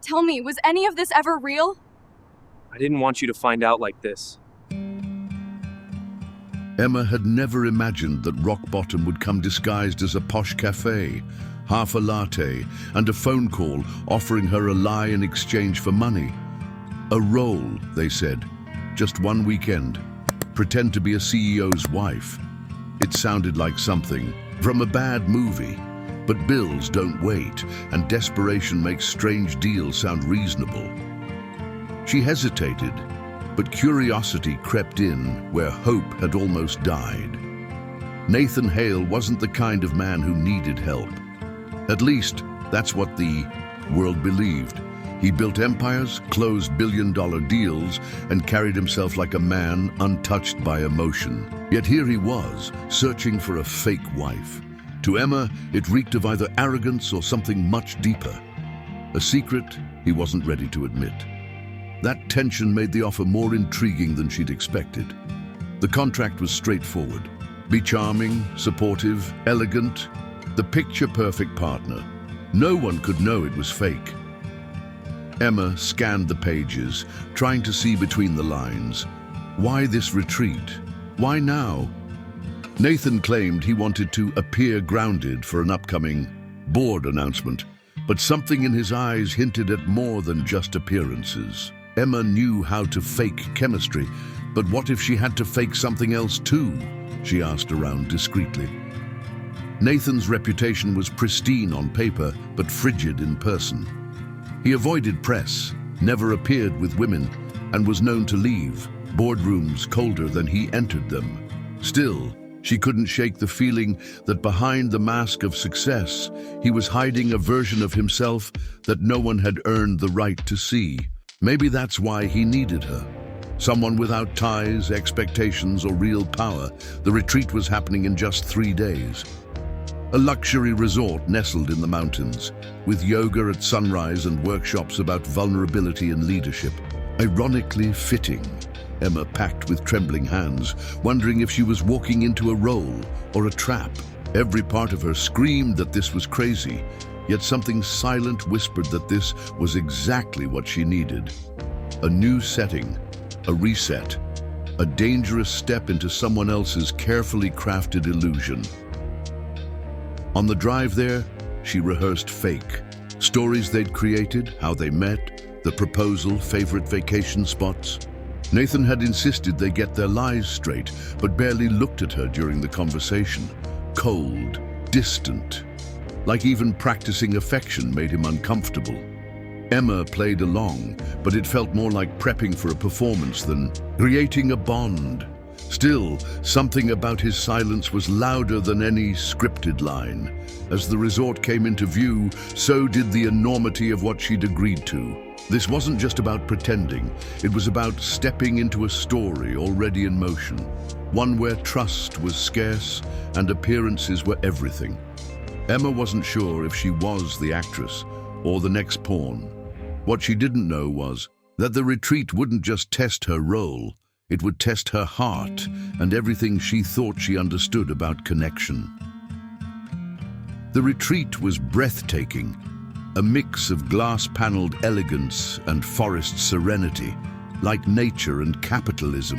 Tell me, was any of this ever real? I didn't want you to find out like this. Emma had never imagined that rock bottom would come disguised as a posh cafe, half a latte, and a phone call offering her a lie in exchange for money. A role, they said. Just one weekend. Pretend to be a CEO's wife. It sounded like something from a bad movie. But bills don't wait, and desperation makes strange deals sound reasonable. She hesitated, but curiosity crept in where hope had almost died. Nathan Hale wasn't the kind of man who needed help. At least, that's what the world believed. He built empires, closed billion-dollar deals, and carried himself like a man untouched by emotion. Yet here he was, searching for a fake wife. To Emma, it reeked of either arrogance or something much deeper. A secret he wasn't ready to admit. That tension made the offer more intriguing than she'd expected. The contract was straightforward. Be charming, supportive, elegant, the picture-perfect partner. No one could know it was fake. Emma scanned the pages, trying to see between the lines. Why this retreat? Why now? Nathan claimed he wanted to appear grounded for an upcoming board announcement, but something in his eyes hinted at more than just appearances. Emma knew how to fake chemistry, but what if she had to fake something else too? She asked around discreetly. Nathan's reputation was pristine on paper, but frigid in person. He avoided press, never appeared with women, and was known to leave boardrooms colder than he entered them. Still, she couldn't shake the feeling that behind the mask of success, he was hiding a version of himself that no one had earned the right to see. Maybe that's why he needed her. Someone without ties, expectations, or real power. The retreat was happening in just 3 days. A luxury resort nestled in the mountains, with yoga at sunrise and workshops about vulnerability and leadership. Ironically fitting. Emma packed with trembling hands, wondering if she was walking into a role or a trap. Every part of her screamed that this was crazy, yet something silent whispered that this was exactly what she needed. A new setting, a reset, a dangerous step into someone else's carefully crafted illusion. On the drive there, she rehearsed fake. Stories they'd created, how they met, the proposal, favorite vacation spots. Nathan had insisted they get their lies straight, but barely looked at her during the conversation. Cold, distant, like even practicing affection made him uncomfortable. Emma played along, but it felt more like prepping for a performance than creating a bond. Still, something about his silence was louder than any scripted line. As the resort came into view, so did the enormity of what she'd agreed to. This wasn't just about pretending, it was about stepping into a story already in motion, one where trust was scarce and appearances were everything. Emma wasn't sure if she was the actress or the next pawn. What she didn't know was that the retreat wouldn't just test her role, it would test her heart and everything she thought she understood about connection. The retreat was breathtaking, a mix of glass-paneled elegance and forest serenity, like nature and capitalism,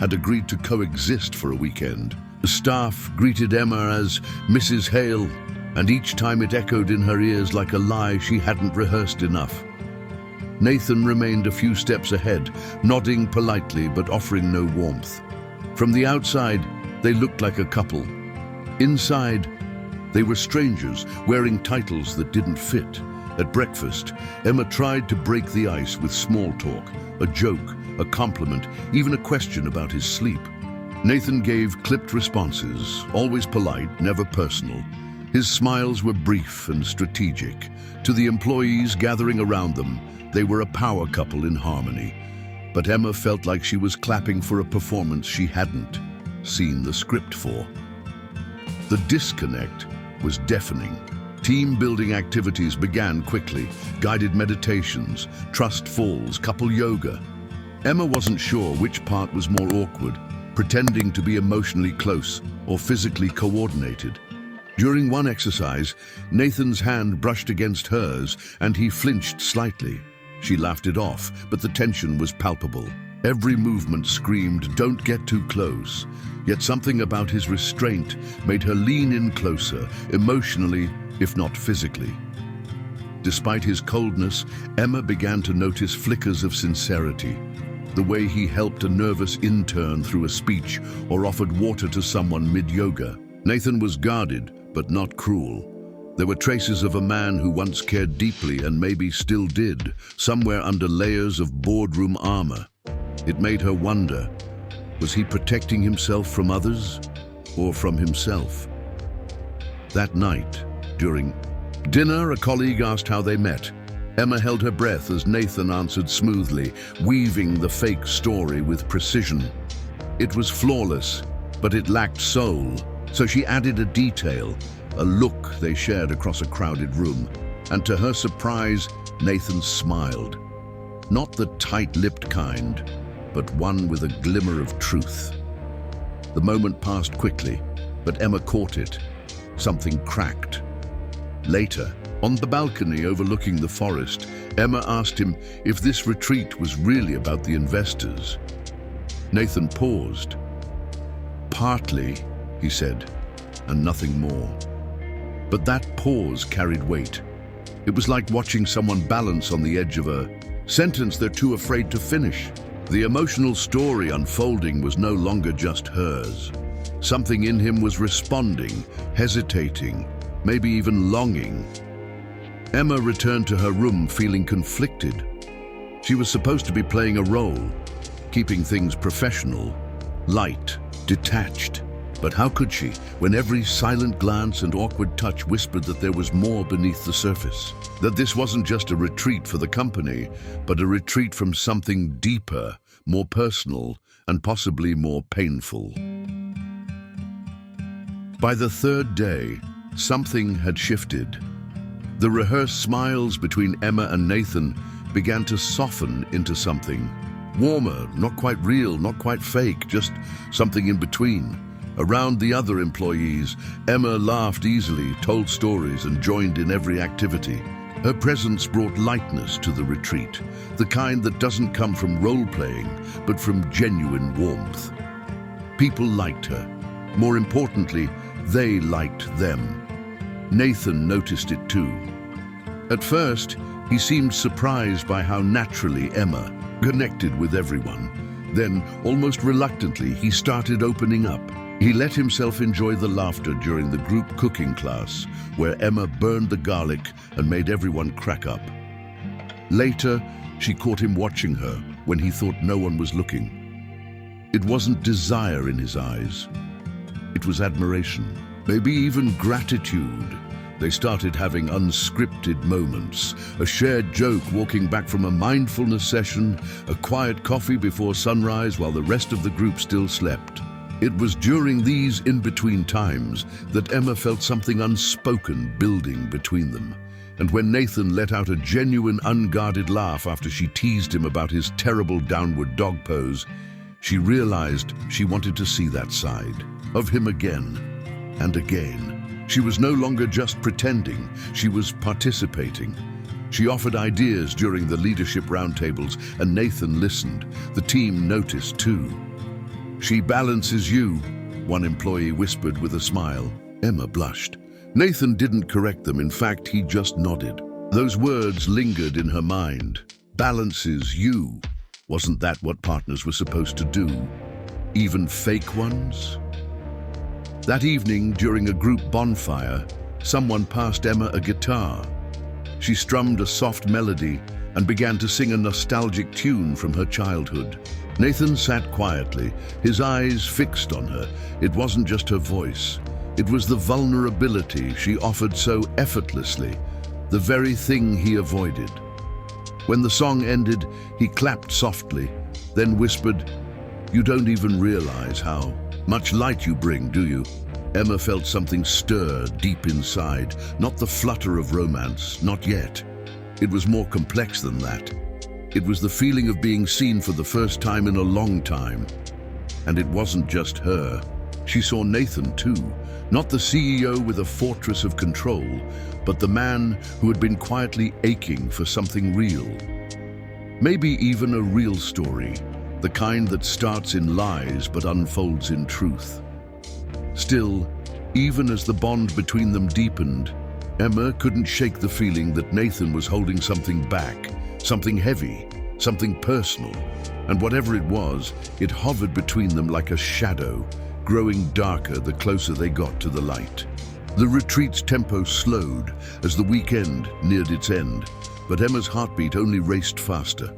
had agreed to coexist for a weekend. The staff greeted Emma as Mrs. Hale, and each time it echoed in her ears like a lie she hadn't rehearsed enough. Nathan remained a few steps ahead, nodding politely but offering no warmth. From the outside, they looked like a couple. Inside, they were strangers, wearing titles that didn't fit. At breakfast, Emma tried to break the ice with small talk, a joke, a compliment, even a question about his sleep. Nathan gave clipped responses, always polite, never personal. His smiles were brief and strategic. To the employees gathering around them, they were a power couple in harmony. But Emma felt like she was clapping for a performance she hadn't seen the script for. The disconnect was deafening. Team-building activities began quickly, guided meditations, trust falls, couple yoga. Emma wasn't sure which part was more awkward, pretending to be emotionally close or physically coordinated. During one exercise, Nathan's hand brushed against hers and he flinched slightly. She laughed it off, but the tension was palpable. Every movement screamed, "Don't get too close." Yet something about his restraint made her lean in closer, emotionally, if not physically. Despite his coldness, Emma began to notice flickers of sincerity. The way he helped a nervous intern through a speech or offered water to someone mid-yoga. Nathan was guarded, but not cruel. There were traces of a man who once cared deeply and maybe still did, somewhere under layers of boardroom armor. It made her wonder, was he protecting himself from others or from himself? That night, during dinner, a colleague asked how they met. Emma held her breath as Nathan answered smoothly, weaving the fake story with precision. It was flawless, but it lacked soul, so she added a detail, a look they shared across a crowded room. And to her surprise, Nathan smiled. Not the tight-lipped kind, but one with a glimmer of truth. The moment passed quickly, but Emma caught it. Something cracked. Later, on the balcony overlooking the forest, Emma asked him if this retreat was really about the investors. Nathan paused. "Partly," he said, and nothing more. But that pause carried weight. It was like watching someone balance on the edge of a sentence they're too afraid to finish. The emotional story unfolding was no longer just hers. Something in him was responding, hesitating, maybe even longing. Emma returned to her room feeling conflicted. She was supposed to be playing a role, keeping things professional, light, detached. But how could she, when every silent glance and awkward touch whispered that there was more beneath the surface? That this wasn't just a retreat for the company, but a retreat from something deeper, more personal, and possibly more painful. By the third day, something had shifted. The rehearsed smiles between Emma and Nathan began to soften into something warmer, not quite real, not quite fake, just something in between. Around the other employees, Emma laughed easily, told stories, and joined in every activity. Her presence brought lightness to the retreat, the kind that doesn't come from role-playing, but from genuine warmth. People liked her. More importantly, they liked them. Nathan noticed it too. At first, he seemed surprised by how naturally Emma connected with everyone. Then, almost reluctantly, he started opening up. He let himself enjoy the laughter during the group cooking class, where Emma burned the garlic and made everyone crack up. Later, she caught him watching her when he thought no one was looking. It wasn't desire in his eyes. It was admiration, maybe even gratitude. They started having unscripted moments, a shared joke walking back from a mindfulness session, a quiet coffee before sunrise while the rest of the group still slept. It was during these in-between times that Emma felt something unspoken building between them. And when Nathan let out a genuine, unguarded laugh after she teased him about his terrible downward dog pose, she realized she wanted to see that side of him again and again. She was no longer just pretending, she was participating. She offered ideas during the leadership roundtables, and Nathan listened. The team noticed too. "She balances you," one employee whispered with a smile. Emma blushed. Nathan didn't correct them. In fact, he just nodded. Those words lingered in her mind. Balances you. Wasn't that what partners were supposed to do? Even fake ones? That evening, during a group bonfire, someone passed Emma a guitar. She strummed a soft melody and began to sing a nostalgic tune from her childhood. Nathan sat quietly, his eyes fixed on her. It wasn't just her voice. It was the vulnerability she offered so effortlessly, the very thing he avoided. When the song ended, he clapped softly, then whispered, "You don't even realize how much light you bring, do you?" Emma felt something stir deep inside, not the flutter of romance, not yet. It was more complex than that. It was the feeling of being seen for the first time in a long time. And it wasn't just her. She saw Nathan too, Not the CEO with a fortress of control, but the man who had been quietly aching for something real. Maybe even a real story, the kind that starts in lies but unfolds in truth. Still, even as the bond between them deepened, Emma couldn't shake the feeling that Nathan was holding something back, something heavy, something personal. And whatever it was, it hovered between them like a shadow, growing darker the closer they got to the light. The retreat's tempo slowed as the weekend neared its end, but Emma's heartbeat only raced faster.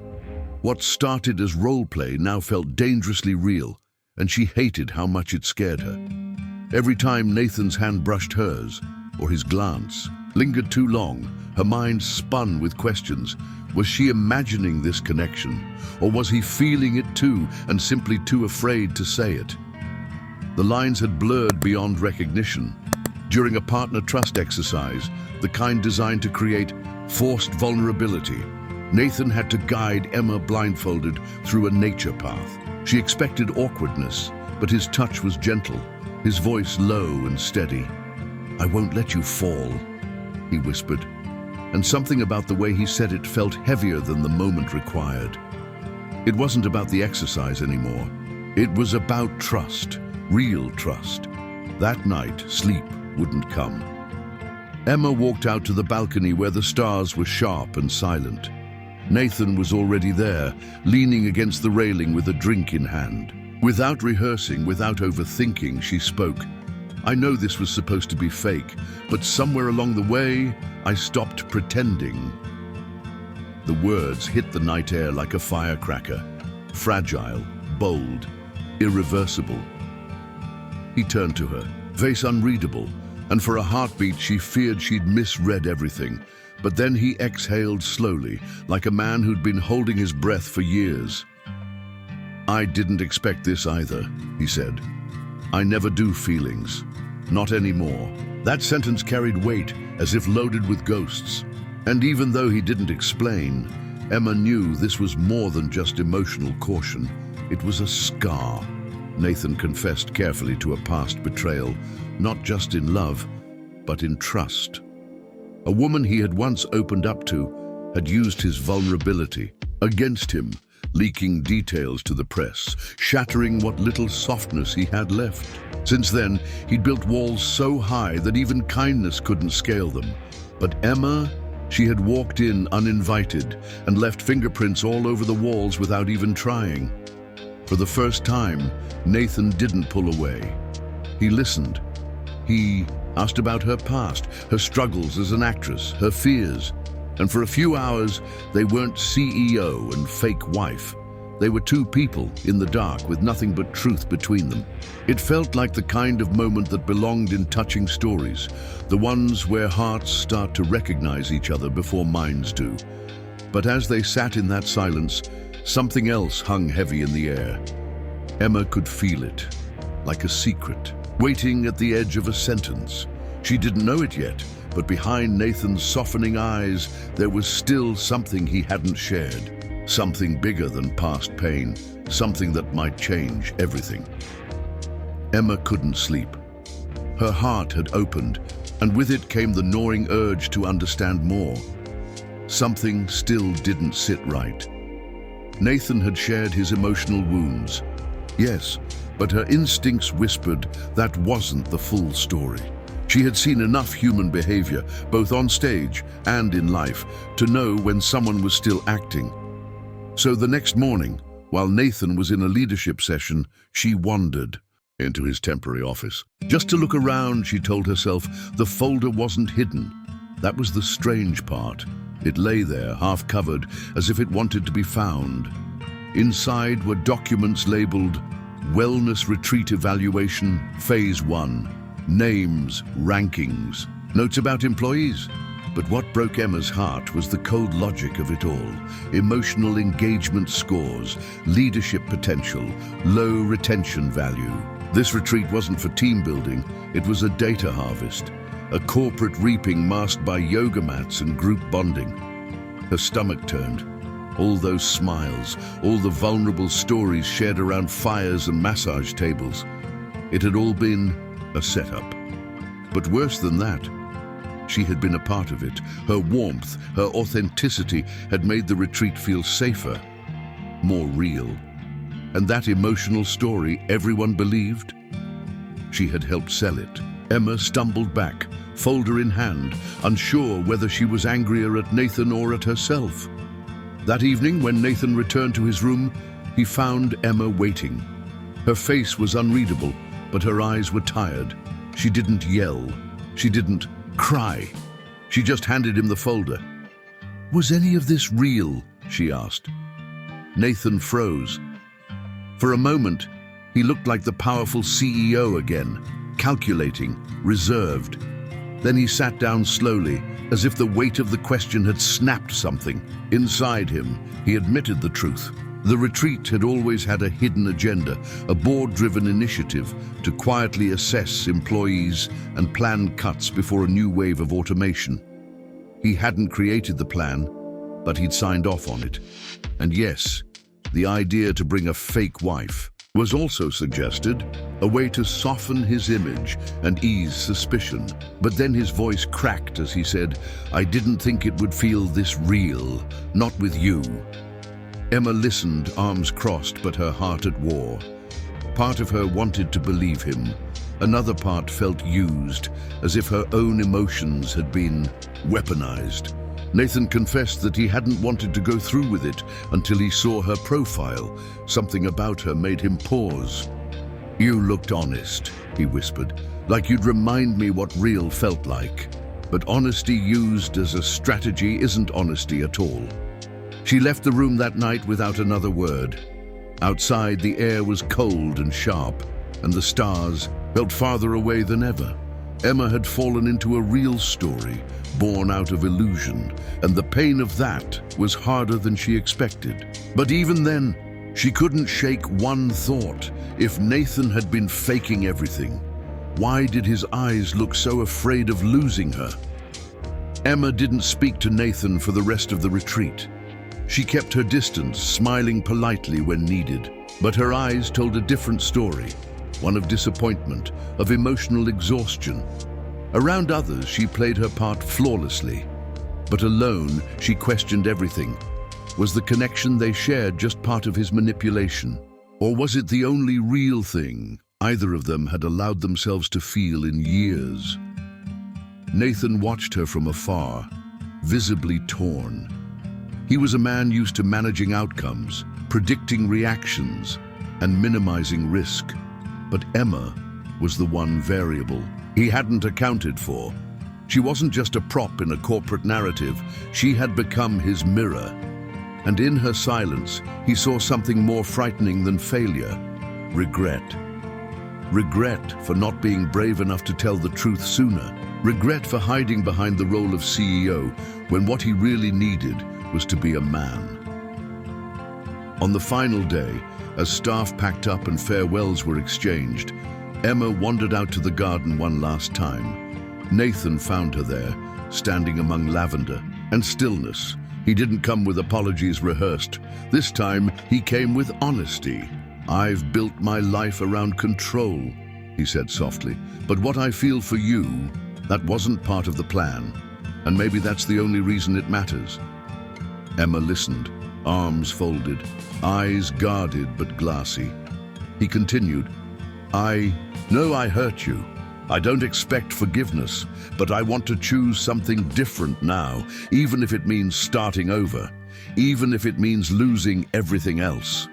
What started as role-play now felt dangerously real, and she hated how much it scared her. Every time Nathan's hand brushed hers, or his glance lingered too long, her mind spun with questions. Was she imagining this connection, or was he feeling it too and simply too afraid to say it? The lines had blurred beyond recognition. During a partner trust exercise, the kind designed to create forced vulnerability, Nathan had to guide Emma blindfolded through a nature path. She expected awkwardness, but his touch was gentle, his voice low and steady. "I won't let you fall," he whispered, and something about the way he said it felt heavier than the moment required. It wasn't about the exercise anymore. It was about trust, real trust. That night, sleep wouldn't come. Emma walked out to the balcony where the stars were sharp and silent. Nathan was already there, leaning against the railing with a drink in hand. Without rehearsing, without overthinking, she spoke. "I know this was supposed to be fake, but somewhere along the way, I stopped pretending." The words hit the night air like a firecracker. Fragile, bold, irreversible. He turned to her, face unreadable, and for a heartbeat she feared she'd misread everything. But then he exhaled slowly, like a man who'd been holding his breath for years. "I didn't expect this either," he said. "I never do feelings. Not anymore." That sentence carried weight, as if loaded with ghosts. And even though he didn't explain, Emma knew this was more than just emotional caution. It was a scar. Nathan confessed carefully to a past betrayal, not just in love, but in trust. A woman he had once opened up to had used his vulnerability against him, leaking details to the press, shattering what little softness he had left. Since then, he'd built walls so high that even kindness couldn't scale them. But Emma, she had walked in uninvited and left fingerprints all over the walls without even trying. For the first time, Nathan didn't pull away. He listened. He asked about her past, her struggles as an actress, her fears. And for a few hours, they weren't CEO and fake wife. They were two people in the dark with nothing but truth between them. It felt like the kind of moment that belonged in touching stories, the ones where hearts start to recognize each other before minds do. But as they sat in that silence, something else hung heavy in the air. Emma could feel it, like a secret, waiting at the edge of a sentence. She didn't know it yet, but behind Nathan's softening eyes, there was still something he hadn't shared. Something bigger than past pain, something that might change everything. Emma couldn't sleep. Her heart had opened, and with it came the gnawing urge to understand more. Something still didn't sit right. Nathan had shared his emotional wounds. Yes, but her instincts whispered that wasn't the full story. She had seen enough human behavior, both on stage and in life, to know when someone was still acting. So the next morning, while Nathan was in a leadership session, she wandered into his temporary office. Just to look around, she told herself, the folder wasn't hidden. That was the strange part. It lay there, half covered, as if it wanted to be found. Inside were documents labeled Wellness Retreat Evaluation, Phase 1, names, rankings, notes about employees. But what broke Emma's heart was the cold logic of it all. Emotional engagement scores, leadership potential, low retention value. This retreat wasn't for team building, it was a data harvest. A corporate reaping masked by yoga mats and group bonding. Her stomach turned. All those smiles, all the vulnerable stories shared around fires and massage tables. It had all been a setup. But worse than that, she had been a part of it. Her warmth, her authenticity had made the retreat feel safer, more real. And that emotional story everyone believed? She had helped sell it. Emma stumbled back, folder in hand, unsure whether she was angrier at Nathan or at herself. That evening, when Nathan returned to his room, he found Emma waiting. Her face was unreadable, but her eyes were tired. She didn't yell. She didn't cry. She just handed him the folder. "Was any of this real?" she asked. Nathan froze. For a moment, he looked like the powerful CEO again, calculating, reserved. Then he sat down slowly, as if the weight of the question had snapped something. Inside him, he admitted the truth. The retreat had always had a hidden agenda, a board-driven initiative to quietly assess employees and plan cuts before a new wave of automation. He hadn't created the plan, but he'd signed off on it. And yes, the idea to bring a fake wife was also suggested, a way to soften his image and ease suspicion. But then his voice cracked as he said, "I didn't think it would feel this real, not with you." Emma listened, arms crossed, but her heart at war. Part of her wanted to believe him. Another part felt used, as if her own emotions had been weaponized. Nathan confessed that he hadn't wanted to go through with it until he saw her profile. Something about her made him pause. "You looked honest," he whispered, "like you'd remind me what real felt like. But honesty used as a strategy isn't honesty at all." She left the room that night without another word. Outside, the air was cold and sharp, and the stars felt farther away than ever. Emma had fallen into a real story, born out of illusion, and the pain of that was harder than she expected. But even then, she couldn't shake one thought. If Nathan had been faking everything, why did his eyes look so afraid of losing her? Emma didn't speak to Nathan for the rest of the retreat. She kept her distance, smiling politely when needed. But her eyes told a different story, one of disappointment, of emotional exhaustion. Around others, she played her part flawlessly. But alone, she questioned everything. Was the connection they shared just part of his manipulation? Or was it the only real thing either of them had allowed themselves to feel in years? Nathan watched her from afar, visibly torn. He was a man used to managing outcomes, predicting reactions, and minimizing risk. But Emma was the one variable he hadn't accounted for. She wasn't just a prop in a corporate narrative. She had become his mirror. And in her silence, he saw something more frightening than failure: regret. Regret for not being brave enough to tell the truth sooner. Regret for hiding behind the role of CEO when what he really needed was to be a man. On the final day, as staff packed up and farewells were exchanged, Emma wandered out to the garden one last time. Nathan found her there, standing among lavender and stillness. He didn't come with apologies rehearsed. This time, he came with honesty. "I've built my life around control," he said softly. "But what I feel for you, that wasn't part of the plan. And maybe that's the only reason it matters." Emma listened, arms folded, eyes guarded but glassy. He continued, "I know I hurt you. I don't expect forgiveness, but I want to choose something different now, even if it means starting over, even if it means losing everything else."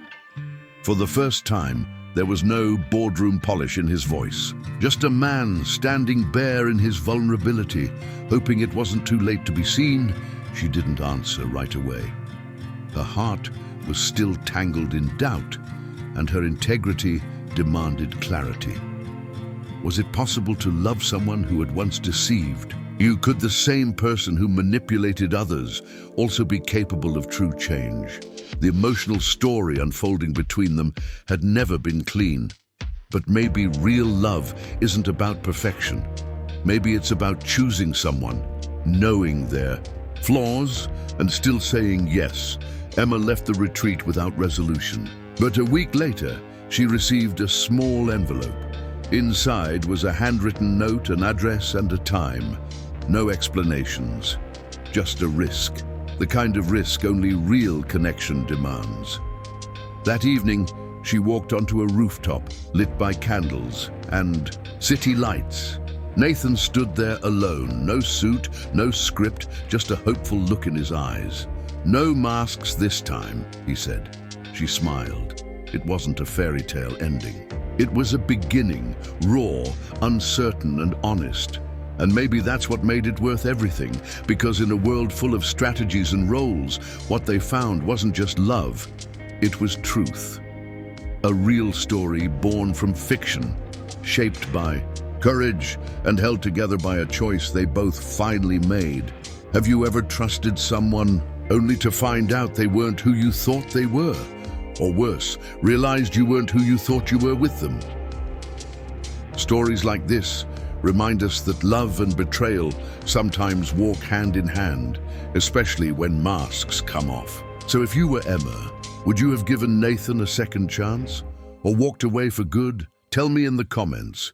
For the first time, there was no boardroom polish in his voice. Just a man standing bare in his vulnerability, hoping it wasn't too late to be seen. She didn't answer right away. Her heart was still tangled in doubt, and her integrity demanded clarity. Was it possible to love someone who had once deceived? Could the same person who manipulated others also be capable of true change? The emotional story unfolding between them had never been clean. But maybe real love isn't about perfection. Maybe it's about choosing someone, knowing their flaws, and still saying yes. Emma left the retreat without resolution. But a week later, she received a small envelope. Inside was a handwritten note, an address, and a time. No explanations, just a risk. The kind of risk only real connection demands. That evening, she walked onto a rooftop lit by candles and city lights. Nathan stood there alone, no suit, no script, just a hopeful look in his eyes. "No masks this time," he said. She smiled. It wasn't a fairy tale ending. It was a beginning, raw, uncertain, and honest. And maybe that's what made it worth everything, because in a world full of strategies and roles, what they found wasn't just love, it was truth. A real story born from fiction, shaped by courage and held together by a choice they both finally made. Have you ever trusted someone only to find out they weren't who you thought they were? Or worse, realized you weren't who you thought you were with them? Stories like this remind us that love and betrayal sometimes walk hand in hand, especially when masks come off. So if you were Emma, would you have given Nathan a second chance? Or walked away for good? Tell me in the comments.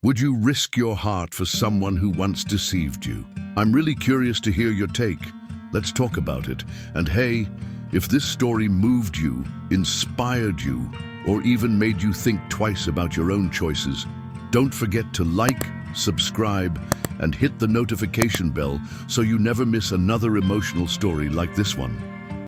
Would you risk your heart for someone who once deceived you? I'm really curious to hear your take. Let's talk about it. And hey, if this story moved you, inspired you, or even made you think twice about your own choices, don't forget to like, subscribe, and hit the notification bell so you never miss another emotional story like this one.